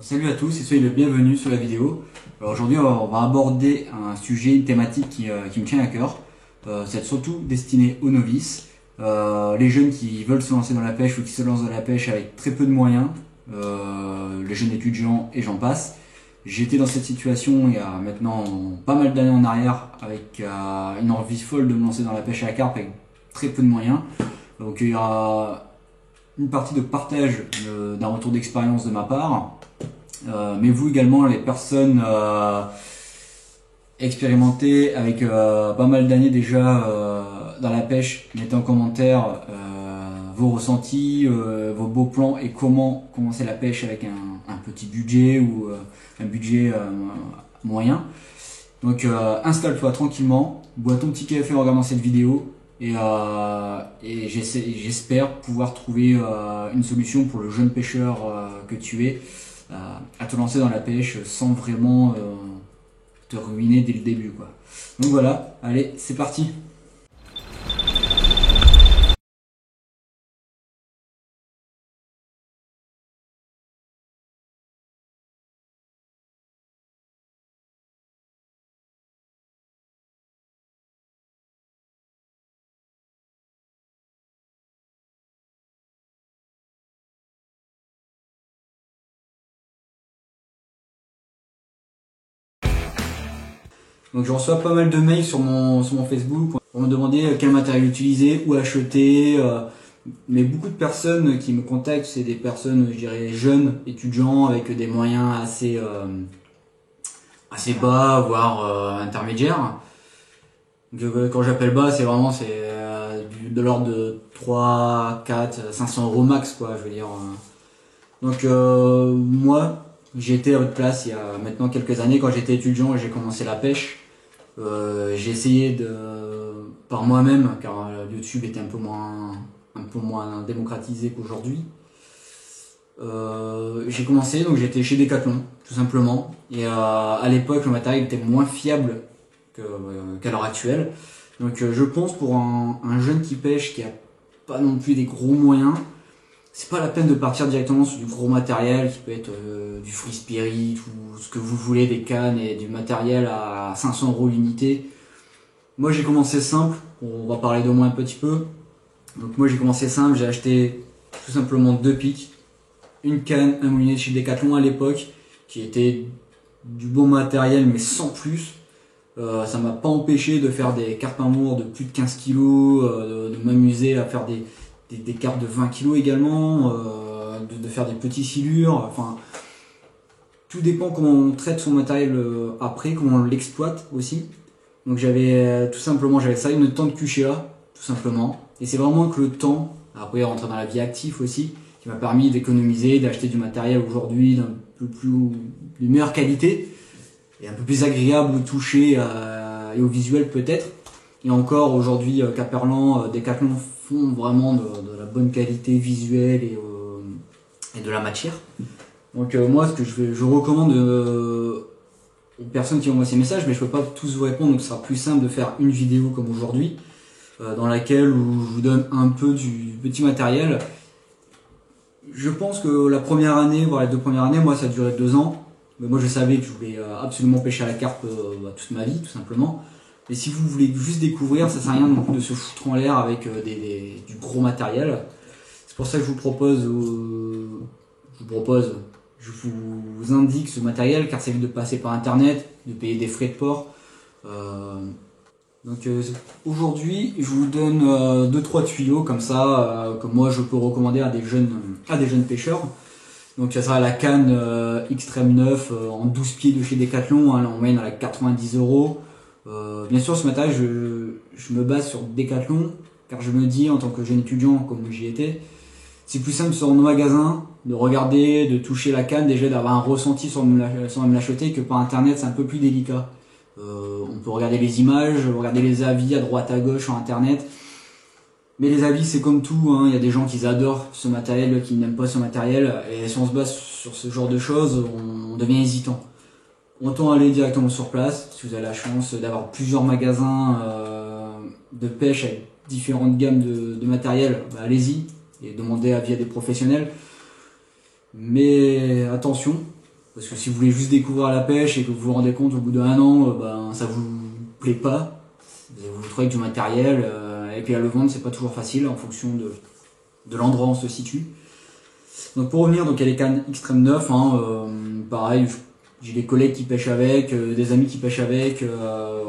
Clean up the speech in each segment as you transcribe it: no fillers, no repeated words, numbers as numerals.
Salut à tous et soyez le bienvenu sur la vidéo. Alors aujourd'hui on va aborder un sujet, une thématique qui me tient à cœur. C'est surtout destiné aux novices, les jeunes qui veulent se lancer dans la pêche ou qui se lancent dans la pêche avec très peu de moyens, les jeunes étudiants et j'en passe. J'étais dans cette situation il y a maintenant pas mal d'années en arrière avec une envie folle de me lancer dans la pêche à la carpe avec très peu de moyens. Donc il y aura une partie de partage d'un retour d'expérience de ma part. Mais vous également, les personnes expérimentées avec pas mal d'années déjà dans la pêche, mettez en commentaire vos ressentis, vos beaux plans et comment commencer la pêche avec un petit budget ou un budget moyen. Donc installe-toi tranquillement, bois ton petit café en regardant cette vidéo et j'espère pouvoir trouver une solution pour le jeune pêcheur que tu es à te lancer dans la pêche sans vraiment te ruiner dès le début, quoi. Donc voilà, allez, c'est parti. Donc je reçois pas mal de mails sur mon Facebook pour me demander quel matériel utiliser, où acheter. Mais beaucoup de personnes qui me contactent, c'est des personnes, je dirais, jeunes, étudiants, avec des moyens assez bas, voire intermédiaires. Donc, quand j'appelle bas, c'est vraiment de l'ordre de 3, 4, 500 euros max, quoi, je veux dire. Donc moi, j'ai été à votre place il y a maintenant quelques années, quand j'étais étudiant et j'ai commencé la pêche. J'ai essayé par moi-même, car YouTube était un peu moins démocratisé qu'aujourd'hui. J'ai commencé, donc j'étais chez Decathlon, tout simplement. Et à l'époque, le matériel était moins fiable qu'à l'heure actuelle. Donc je pense pour un jeune qui pêche, qui a pas non plus des gros moyens, c'est pas la peine de partir directement sur du gros matériel qui peut être du free spirit ou ce que vous voulez, des cannes et du matériel à 500 euros l'unité. Moi j'ai commencé simple, on va parler de moi un petit peu. Donc moi j'ai commencé simple, j'ai acheté tout simplement deux pics, une canne, un moulinet chez Decathlon à l'époque, qui était du bon matériel mais sans plus. Ça m'a pas empêché de faire des carpes amour de plus de 15 kg, de m'amuser à faire des carpes de 20 kg également, de faire des petits silures. Enfin, tout dépend comment on traite son matériel après, comment on l'exploite aussi. Donc j'avais tout simplement, j'avais ça, une tente QCA, tout simplement. Et c'est vraiment que le temps, après rentrer dans la vie active aussi, qui m'a permis d'économiser, d'acheter du matériel aujourd'hui d'un peu plus de meilleure qualité et un peu plus agréable au toucher et au visuel peut-être. Et encore aujourd'hui, Caperlan, Decathlon font vraiment de la bonne qualité visuelle et de la matière. Donc moi, ce que je recommande aux personnes qui envoient ces messages, mais je ne peux pas tous vous répondre, donc ce sera plus simple de faire une vidéo comme aujourd'hui, dans laquelle où je vous donne un peu du petit matériel. Je pense que la première année, voire les 2 premières années, moi ça a duré 2 ans. Mais moi je savais que je voulais absolument pêcher à la carpe toute ma vie, tout simplement. Et si vous voulez juste découvrir, ça sert à rien non plus de se foutre en l'air avec du gros matériel. C'est pour ça que je vous indique ce matériel, car ça évite de passer par internet, de payer des frais de port. Donc aujourd'hui, je vous donne 2-3 tuyaux comme ça, que moi je peux recommander à des jeunes pêcheurs. Donc ça sera la canne Xtreme 9 en 12 pieds de chez Decathlon, hein, en moyenne à 90 euros. Bien sûr, ce matériel, je me base sur Decathlon, car je me dis, en tant que jeune étudiant, comme j'y étais, c'est plus simple sur nos magasins, de regarder, de toucher la canne, déjà d'avoir un ressenti sans me l'acheter, que par internet, c'est un peu plus délicat. On peut regarder les images, regarder les avis à droite à gauche sur internet. Mais les avis, c'est comme tout, hein. Il y a des gens qui adorent ce matériel, qui n'aiment pas ce matériel, et si on se base sur ce genre de choses, on devient hésitant. Autant aller directement sur place, si vous avez la chance d'avoir plusieurs magasins de pêche avec différentes gammes de matériel, bah allez-y et demandez avis à des professionnels. Mais attention, Parce que si vous voulez juste découvrir la pêche et que vous vous rendez compte au bout d'un an, ben ça vous plaît pas, vous trouvez du matériel, et puis à le vendre c'est pas toujours facile en fonction de l'endroit où on se situe. Donc pour revenir, donc il y a les cannes Extreme 9, hein, pareil, j'ai des collègues qui pêchent avec, des amis qui pêchent avec,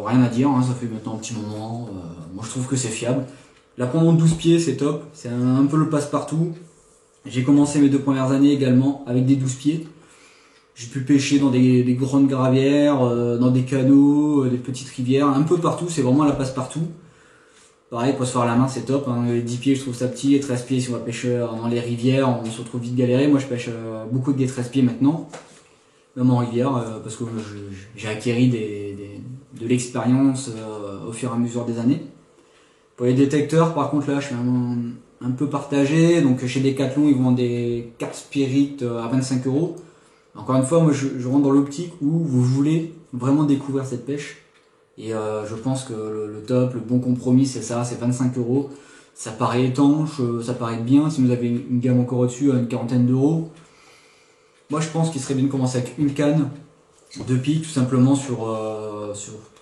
rien à dire, hein, ça fait maintenant un petit moment, moi je trouve que c'est fiable. La pendant 12 pieds c'est top, c'est un peu le passe-partout. J'ai commencé mes 2 premières années également avec des 12 pieds. J'ai pu pêcher dans des grandes gravières, dans des canaux, des petites rivières, un peu partout, c'est vraiment la passe-partout. Pareil, pour se faire la main, c'est top, hein. Les 10 pieds, je trouve ça petit, les 13 pieds, si on va pêcher dans les rivières, on se retrouve vite galéré. Moi, je pêche beaucoup avec des 13 pieds maintenant, même en rivière, parce que j'ai acquis de l'expérience au fur et à mesure des années. Pour les détecteurs, par contre, là, je suis un peu partagé. Donc, chez Decathlon, ils vendent des cartes Spirit à 25 euros. Encore une fois, moi, je rentre dans l'optique où vous voulez vraiment découvrir cette pêche. Et je pense que le top, le bon compromis, c'est ça, c'est 25 euros. Ça paraît étanche, ça paraît bien. Si vous avez une gamme encore au-dessus, à une quarantaine d'euros, moi je pense qu'il serait bien de commencer avec une canne, 2 pics, tout simplement sur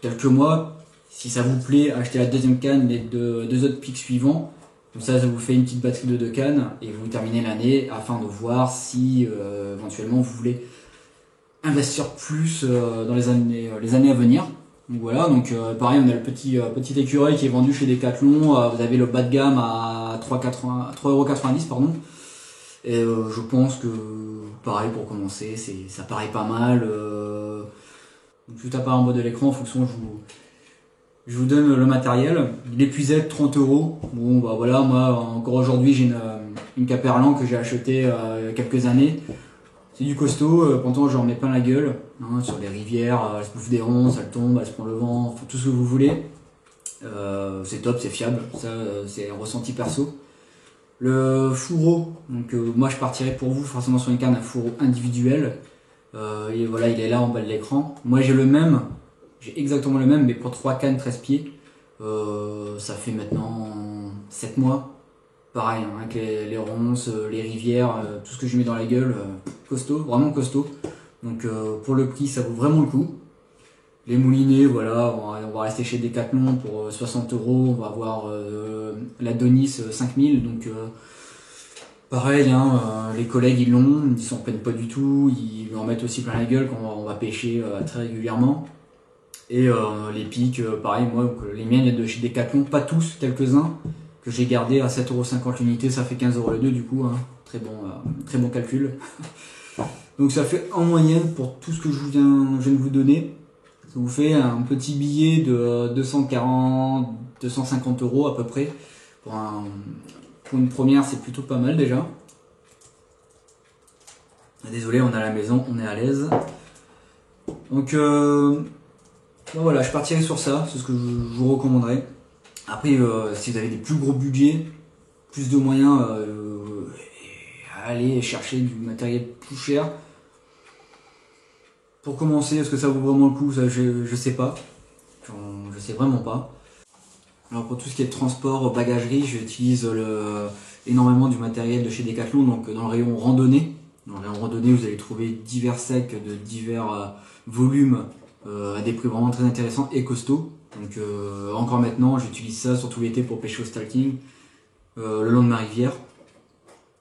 quelques mois. Si ça vous plaît, achetez la deuxième canne, les deux autres pics suivants. Comme ça vous fait une petite batterie de 2 cannes et vous terminez l'année afin de voir si éventuellement vous voulez investir plus dans les années à venir. Donc voilà, donc pareil, on a le petit écureuil qui est vendu chez Decathlon. Vous avez le bas de gamme à 3,90 €, pardon. Et je pense que pareil pour commencer, ça paraît pas mal. Donc tout apparaît en bas de l'écran, en fonction je vous donne le matériel. L'épuisette 30 €. Bon bah voilà, moi encore aujourd'hui j'ai une Caperlan que j'ai achetée il y a quelques années. C'est du costaud, pourtant j'en mets plein la gueule, hein, sur les rivières, elle se bouffe des ronces, elle tombe, elle se prend le vent, enfin, tout ce que vous voulez. C'est top, c'est fiable, ça c'est un ressenti perso. Le fourreau, donc moi je partirais pour vous forcément sur une canne un fourreau individuel. Et voilà, il est là en bas de l'écran. Moi j'ai le même, j'ai exactement le même, mais pour 3 cannes 13 pieds. Ça fait maintenant 7 mois. Pareil, hein, avec les ronces, les rivières, tout ce que je mets dans la gueule, costaud, vraiment costaud. Donc pour le prix, ça vaut vraiment le coup. Les moulinets, voilà, on va rester chez Decathlon pour 60 €. On va avoir la Donis 5000. Donc pareil, hein, les collègues ils l'ont, ils s'en prennent pas du tout. Ils lui en mettent aussi plein la gueule quand on va pêcher très régulièrement. Et les pics, pareil, moi, les miennes de chez Decathlon, pas tous, quelques-uns que j'ai gardé à 7,50 € l'unité, ça fait 15 € les deux du coup, hein. Très bon calcul. Donc ça fait en moyenne pour tout ce que je viens de vous donner, ça vous fait un petit billet de 240, 250 € à peu près. Pour une première, c'est plutôt pas mal déjà. Désolé, on est à la maison, on est à l'aise. Donc voilà, je partirai sur ça, c'est ce que je vous recommanderais. Après, si vous avez des plus gros budgets, plus de moyens, allez chercher du matériel plus cher. Pour commencer, est-ce que ça vaut vraiment le coup? Ça, je sais pas. Je sais vraiment pas. Alors pour tout ce qui est transport, bagagerie, j'utilise énormément du matériel de chez Decathlon, donc dans le rayon randonnée. Dans le rayon randonnée, vous allez trouver divers sacs de divers volumes à des prix vraiment très intéressants et costauds. Donc encore maintenant, j'utilise ça surtout l'été pour pêcher au stalking le long de ma rivière.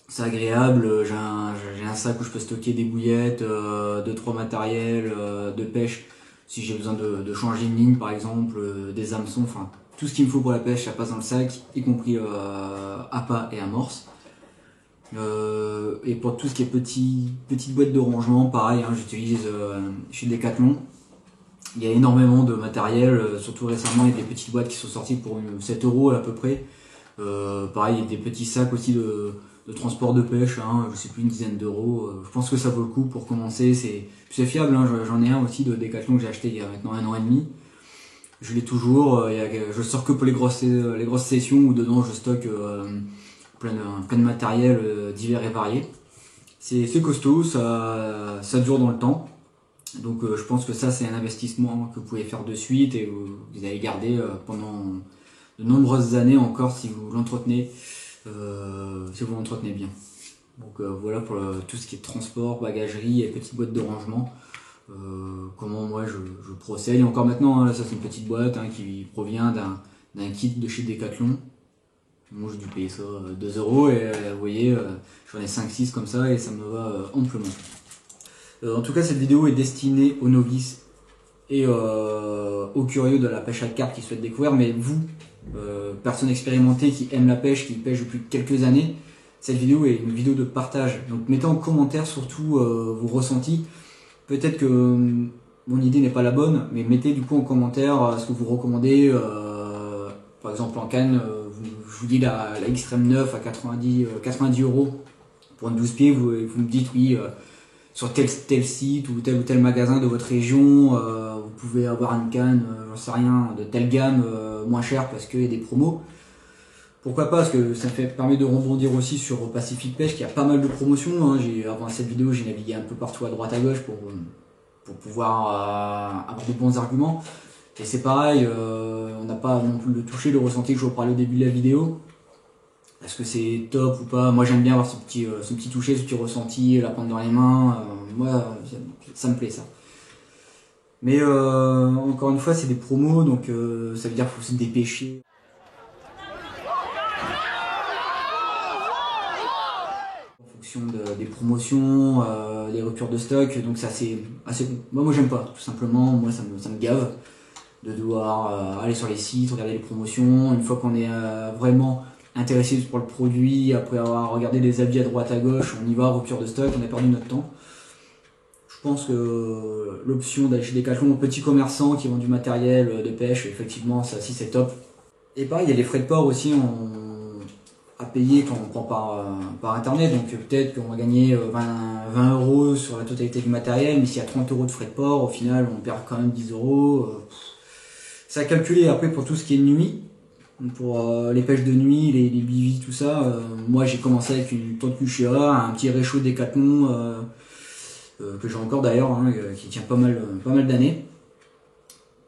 C'est agréable, j'ai un sac où je peux stocker des bouillettes, 2-3 matériels de pêche si j'ai besoin de changer une ligne par exemple, des hameçons, enfin tout ce qu'il me faut pour la pêche ça passe dans le sac, y compris appât et amorce. Et pour tout ce qui est petite boîte de rangement, pareil, hein, j'utilise chez Decathlon. Il y a énormément de matériel, surtout récemment il y a des petites boîtes qui sont sorties pour 7 € à peu près. Pareil, il y a des petits sacs aussi de transport de pêche, hein, je sais plus, une dizaine d'euros. Je pense que ça vaut le coup pour commencer, c'est fiable, hein, j'en ai un aussi de Decathlon que j'ai acheté il y a maintenant 1 an et demi. Je l'ai toujours, je sors que pour les grosses sessions où dedans je stocke plein de matériel divers et variés. C'est costaud, ça dure dans le temps. Donc je pense que ça c'est un investissement que vous pouvez faire de suite et vous allez garder pendant de nombreuses années encore si vous l'entretenez bien. Donc voilà pour tout ce qui est transport, bagagerie et petites boîtes de rangement. Comment moi je procède. Et encore maintenant, là, ça c'est une petite boîte qui provient d'un kit de chez Decathlon. Moi j'ai dû payer ça 2 € et vous voyez, j'en ai 5-6 comme ça et ça me va amplement. En tout cas, cette vidéo est destinée aux novices et aux curieux de la pêche à carpe qui souhaitent découvrir, mais vous, personnes expérimentées qui aiment la pêche, qui pêchent depuis quelques années, cette vidéo est une vidéo de partage. Donc mettez en commentaire surtout vos ressentis. Peut-être que mon idée n'est pas la bonne, mais mettez du coup en commentaire ce que vous recommandez. Par exemple en canne, je vous dis la Xtreme 9 à 90 € pour une 12 pieds, vous me dites oui, sur tel site ou tel magasin de votre région, vous pouvez avoir une canne, j'en sais rien, de telle gamme moins chère parce qu'il y a des promos. Pourquoi pas, parce que ça permet de rebondir aussi sur Pacific Pêche, qui a pas mal de promotions. Avant cette vidéo, j'ai navigué un peu partout à droite à gauche pour pouvoir avoir de bons arguments. Et c'est pareil, on n'a pas non plus le toucher, le ressenti que je vous parlais au début de la vidéo. Est-ce que c'est top ou pas? Moi j'aime bien avoir ce petit toucher, ce petit ressenti, la prendre dans les mains. Moi ça me plaît ça. Mais encore une fois c'est des promos, donc ça veut dire qu'il faut se dépêcher. En fonction des promotions, des ruptures de stock, donc c'est assez bon. Moi j'aime pas, tout simplement, moi ça me gave de devoir aller sur les sites, regarder les promotions. Une fois qu'on est vraiment intéressé pour le produit, après avoir regardé les avis à droite à gauche, on y va, rupture de stock, on a perdu notre temps. Je pense que l'option d'aller chez Decathlon, petits commerçants qui vendent du matériel de pêche, effectivement ça aussi c'est top. Et pareil, il y a les frais de port aussi à payer quand on prend par internet, donc peut-être qu'on va gagner 20 € sur la totalité du matériel, mais s'il y a 30 € de frais de port, au final on perd quand même 10 €. C'est à calculer. Après pour tout ce qui est nuit, pour les pêches de nuit, les bivy, tout ça, moi j'ai commencé avec une tente Cushera, un petit réchaud Decathlon que j'ai encore d'ailleurs, qui tient pas mal d'années.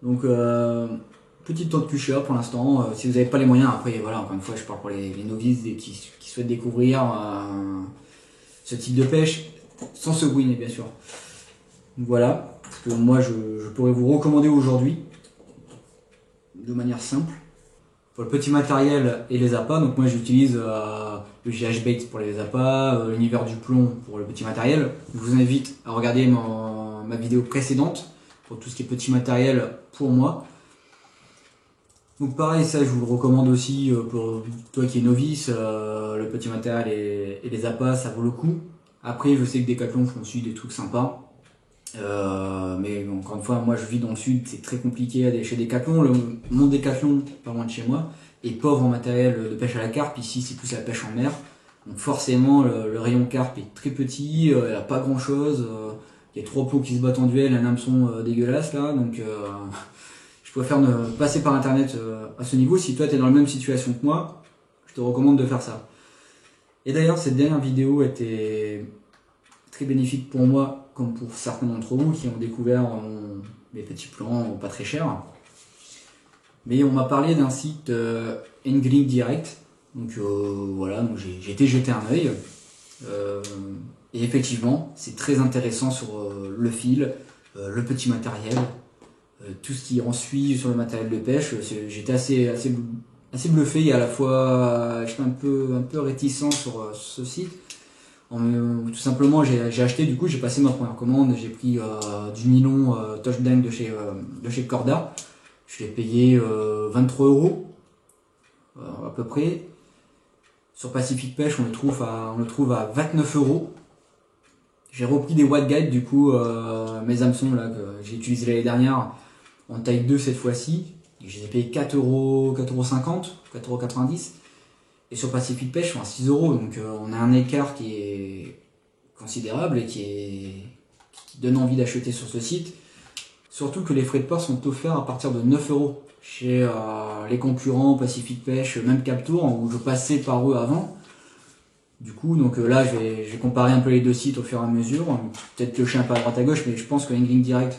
Donc petite tente Cushera pour l'instant. Si vous n'avez pas les moyens, après voilà, encore une fois je parle pour les novices qui souhaitent découvrir ce type de pêche, sans se ruiner bien sûr. Donc voilà, ce que moi je pourrais vous recommander aujourd'hui, de manière simple. Pour le petit matériel et les appâts, donc moi j'utilise le GH Bait pour les appâts, l'univers du plomb pour le petit matériel. Je vous invite à regarder ma vidéo précédente pour tout ce qui est petit matériel pour moi. Donc pareil, ça je vous le recommande aussi pour toi qui es novice, le petit matériel et les appâts, ça vaut le coup. Après je sais que Decathlon font aussi des trucs sympas. Mais encore une fois, moi je vis dans le sud, c'est très compliqué d'aller chez Decathlon. Mon Decathlon, pas loin de chez moi, est pauvre en matériel de pêche à la carpe. Ici c'est plus la pêche en mer. Donc forcément le rayon carpe est très petit, il n'y a pas grand chose. Il y a 3 plots qui se battent en duel, un hameçon dégueulasse là. Donc je préfère ne passer par internet à ce niveau. Si toi tu es dans la même situation que moi, je te recommande de faire ça. Et d'ailleurs cette dernière vidéo était très bénéfique pour moi comme pour certains d'entre vous qui ont découvert mes petits plans pas très chers. Mais on m'a parlé d'un site Angling Direct, donc voilà, donc j'ai été jeter un œil. Et effectivement, c'est très intéressant sur le fil, le petit matériel, tout ce qui en suit sur le matériel de pêche. J'étais assez bluffé et à la fois j'étais un peu réticent sur ce site. Tout simplement j'ai acheté, du coup j'ai passé ma première commande, j'ai pris du nylon Touchdown de chez Corda. Je l'ai payé 23 € à peu près. Sur Pacific Pêche on le trouve à 29 €. J'ai repris des White Guide, du coup mes hameçons là que j'ai utilisé l'année dernière en taille 2 cette fois-ci. Je les ai payés 4,50 €, 4,90 €. Et sur Pacific Pêche, sont à 6 €, donc on a un écart qui est considérable et qui donne envie d'acheter sur ce site. Surtout que les frais de port sont offerts à partir de 9 € chez les concurrents Pacific Pêche, même Captour, où je passais par eux avant. Du coup, donc là, je vais comparer un peu les deux sites au fur et à mesure. Peut-être piocher un peu à droite à gauche, mais je pense que Angling Direct,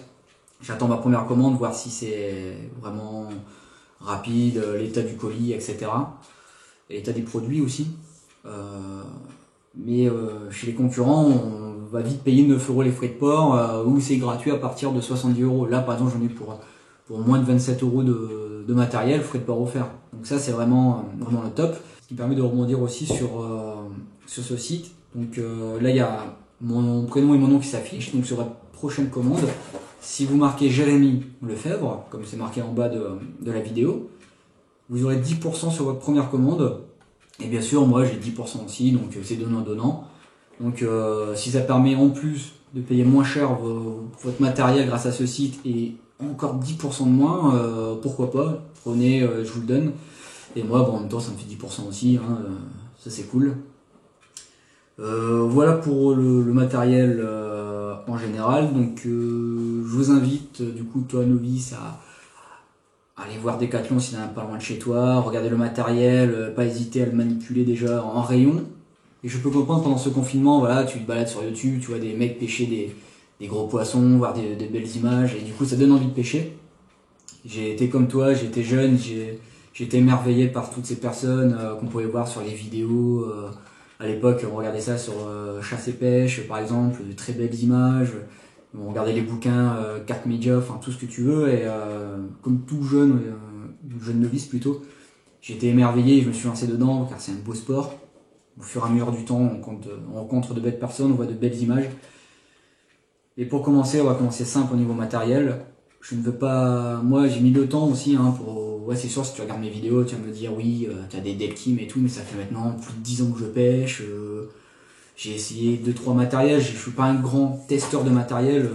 j'attends ma première commande, voir si c'est vraiment rapide, l'état du colis, etc. Et l'état des produits aussi. Mais chez les concurrents, on va vite payer 9 € les frais de port, ou c'est gratuit à partir de 70 €. Là, par exemple, j'en ai pour moins de 27 € de matériel, frais de port offert. Donc ça, c'est vraiment le top. Ce qui me permet de rebondir aussi sur ce site. Donc là, il y a mon prénom et mon nom qui s'affichent. Donc sur la prochaine commande, si vous marquez Jérémy Lefebvre, comme c'est marqué en bas de la vidéo, vous aurez 10% sur votre première commande. Et bien sûr, moi j'ai 10% aussi, donc c'est donnant-donnant. Donc si ça permet en plus de payer moins cher votre matériel grâce à ce site et encore 10% de moins, pourquoi pas, prenez, je vous le donne. Et moi, bon, en même temps, ça me fait 10% aussi, hein, ça c'est cool. Voilà pour le matériel en général. Donc je vous invite, du coup, toi novice, à aller voir Decathlon s'il y en a pas loin de chez toi, regarder le matériel, pas hésiter à le manipuler déjà en rayon. Et je peux comprendre, pendant ce confinement, voilà, tu te balades sur YouTube, tu vois des mecs pêcher des gros poissons, voir des belles images, et du coup ça donne envie de pêcher. J'ai été comme toi, j'étais jeune, j'ai été émerveillé par toutes ces personnes qu'on pouvait voir sur les vidéos. À l'époque, on regardait ça sur Chasse et Pêche, par exemple, de très belles images. On regardait les bouquins, cartes médias, enfin tout ce que tu veux, et comme tout jeune novice plutôt, j'ai été émerveillé et je me suis lancé dedans car c'est un beau sport. Au fur et à mesure du temps, on rencontre de belles personnes, on voit de belles images. Et pour commencer, on va commencer simple au niveau matériel. Je ne veux pas... Moi, j'ai mis le temps aussi, hein, pour... Ouais, c'est sûr, si tu regardes mes vidéos, tu vas me dire, oui, tu as des delkim et tout, mais ça fait maintenant plus de 10 ans que je pêche. J'ai essayé 2-3 matériels, je suis pas un grand testeur de matériel,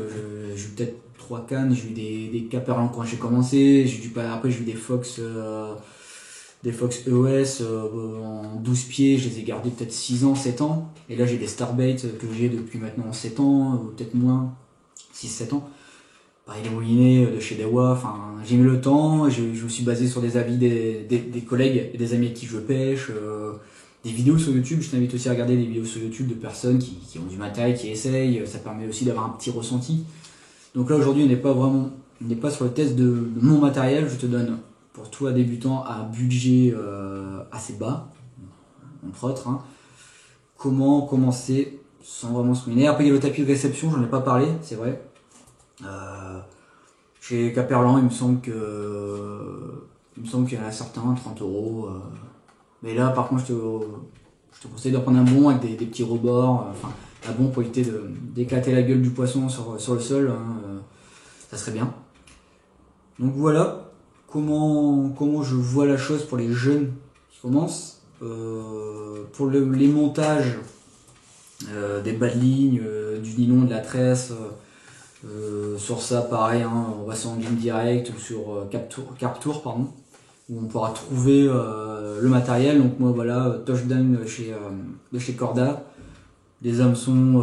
j'ai eu peut-être 3 cannes, j'ai eu des Caperlan quand j'ai commencé, après j'ai eu des Fox EOS en 12 pieds, je les ai gardés peut-être 6 ans, 7 ans, et là j'ai des Starbait que j'ai depuis maintenant 7 ans, ou peut-être moins, 6-7 ans. Pareil, les moulinets de chez Dewa, enfin j'ai mis le temps, je me suis basé sur des avis des collègues et des amis avec qui je pêche, des vidéos sur YouTube. Je t'invite aussi à regarder des vidéos sur YouTube de personnes qui ont du matériel, qui essayent, ça permet aussi d'avoir un petit ressenti. Donc là aujourd'hui on n'est pas sur le test de mon matériel, je te donne pour toi débutant à un budget assez bas, entre autres, hein, comment commencer sans vraiment se ruiner. Après il y a le tapis de réception, j'en ai pas parlé, c'est vrai. Chez Caperlan, il me semble qu'il y en a certains, 30 €. Mais là, par contre, je te conseille de prendre un bon avec des petits rebords. Enfin, un bon pour éviter d'éclater la gueule du poisson sur le sol. Hein, ça serait bien. Donc voilà comment je vois la chose pour les jeunes qui commencent. Pour les montages des bas de ligne, du nylon, de la tresse. Sur ça, pareil, hein, on va sur Game Direct ou sur Captour, pardon, où on pourra trouver le matériel. Donc moi voilà, Touchdown de chez Corda, des hameçons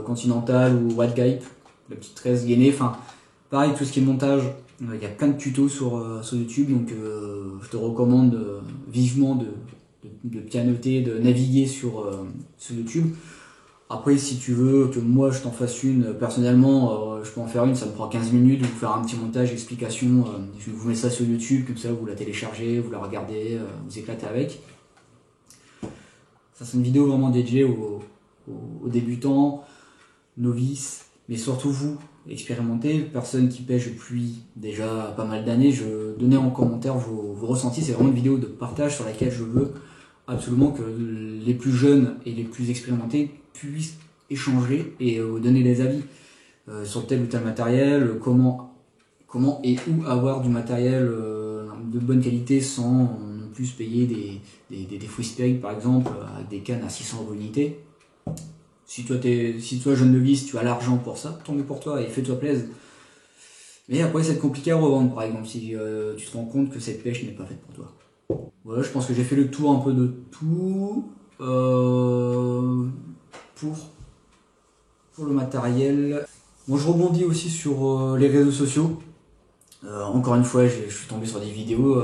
Continental ou White Guide, la petite tresse gainée, enfin pareil, tout ce qui est montage, il y a plein de tutos sur YouTube, donc je te recommande vivement de pianoter, de naviguer sur YouTube. Après, si tu veux que moi je t'en fasse une, personnellement, je peux en faire une, ça me prend 15 minutes, vous faire un petit montage, explication, je vous mets ça sur YouTube, comme ça vous la téléchargez, vous la regardez, vous éclatez avec. Ça c'est une vidéo vraiment dédiée aux débutants, novices, mais surtout vous, expérimentés, personnes qui pêchent depuis déjà pas mal d'années. Je donnais en commentaire vos ressentis, c'est vraiment une vidéo de partage sur laquelle je veux absolument que les plus jeunes et les plus expérimentés puissent échanger et donner des avis sur tel ou tel matériel, comment et où avoir du matériel de bonne qualité sans non plus payer des free speak par exemple, avec des cannes à 600 € unité. Si toi jeune novice, tu as l'argent pour ça, tant mieux pour toi et fais-toi plaisir. Mais après c'est compliqué à revendre par exemple si tu te rends compte que cette pêche n'est pas faite pour toi. Voilà, je pense que j'ai fait le tour un peu de tout pour le matériel. Bon, je rebondis aussi sur les réseaux sociaux. Encore une fois, je suis tombé sur des vidéos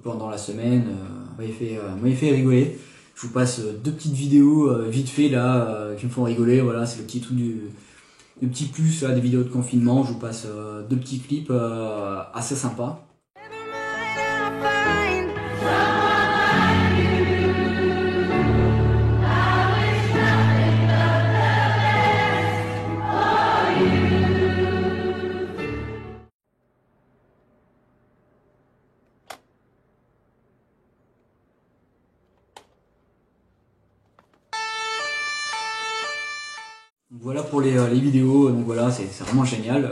pendant la semaine, m'avait fait rigoler. Je vous passe 2 petites vidéos vite fait là qui me font rigoler. Voilà, c'est le petit truc le petit plus là, des vidéos de confinement. Je vous passe 2 petits clips assez sympas. Voilà pour les vidéos, donc voilà, c'est vraiment génial.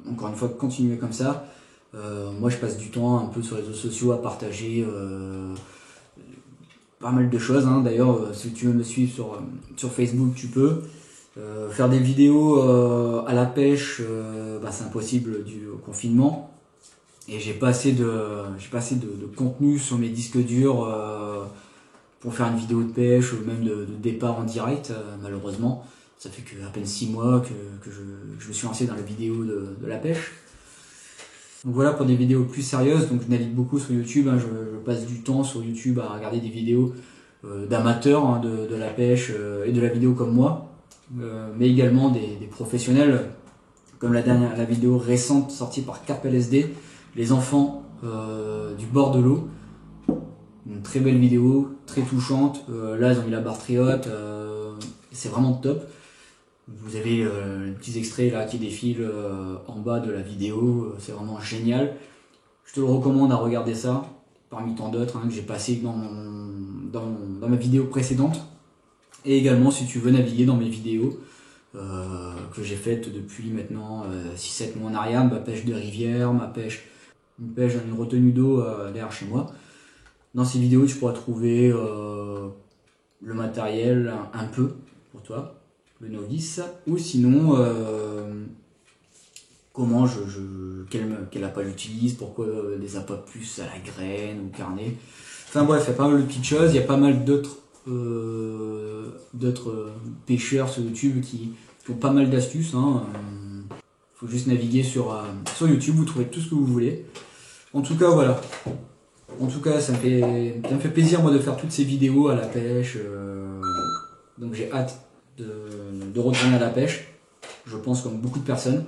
Encore une fois, continuez comme ça. Moi, je passe du temps un peu sur les réseaux sociaux à partager pas mal de choses. Hein. D'ailleurs, si tu veux me suivre sur Facebook, tu peux. Faire des vidéos à la pêche, c'est impossible du confinement. Et j'ai pas assez de contenu sur mes disques durs pour faire une vidéo de pêche ou même de départ en direct, malheureusement. Ça fait à peine 6 mois que je me suis lancé dans la vidéo de la pêche. Donc voilà, pour des vidéos plus sérieuses, donc je navigue beaucoup sur YouTube, hein, je passe du temps sur YouTube à regarder des vidéos d'amateurs hein, de la pêche et de la vidéo comme moi, mais également des professionnels, comme la vidéo récente sortie par Carp LSD, les enfants du bord de l'eau. Une très belle vidéo, très touchante. Là, ils ont mis la barre très haute, c'est vraiment top. Vous avez les petits extraits là qui défilent en bas de la vidéo, c'est vraiment génial. Je te le recommande à regarder ça, parmi tant d'autres hein, que j'ai passé dans ma vidéo précédente. Et également si tu veux naviguer dans mes vidéos que j'ai faites depuis maintenant 6-7 mois en arrière, ma pêche de rivière, une pêche dans une retenue d'eau derrière chez moi. Dans ces vidéos, tu pourras trouver le matériel un peu pour toi, le novice, ou sinon comment quel appât j'utilise, pourquoi des appâts plus à la graine ou carnet. Enfin bref, il y a pas mal de petites choses, il y a pas mal d'autres pêcheurs sur YouTube qui ont pas mal d'astuces. Hein. Faut juste naviguer sur YouTube, vous trouvez tout ce que vous voulez. En tout cas, voilà. En tout cas, ça me fait plaisir moi de faire toutes ces vidéos à la pêche. Donc j'ai hâte de retourner à la pêche. Je pense comme beaucoup de personnes.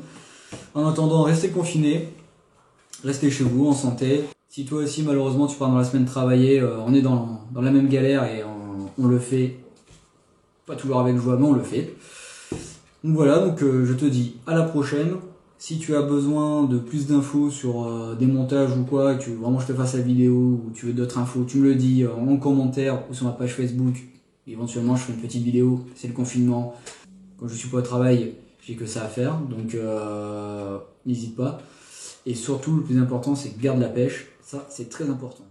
En attendant, restez confinés. Restez chez vous en santé. Si toi aussi malheureusement tu pars dans la semaine travailler, on est dans la même galère et on le fait. Pas toujours avec joie, mais on le fait. Donc voilà, donc je te dis à la prochaine. Si tu as besoin de plus d'infos sur des montages ou quoi, que tu veux vraiment que je te fasse la vidéo, ou tu veux d'autres infos, tu me le dis en commentaire ou sur ma page Facebook. Éventuellement, je ferai une petite vidéo, c'est le confinement. Quand je suis pas au travail, j'ai que ça à faire, donc n'hésite pas. Et surtout, le plus important, c'est garde la pêche. Ça, c'est très important.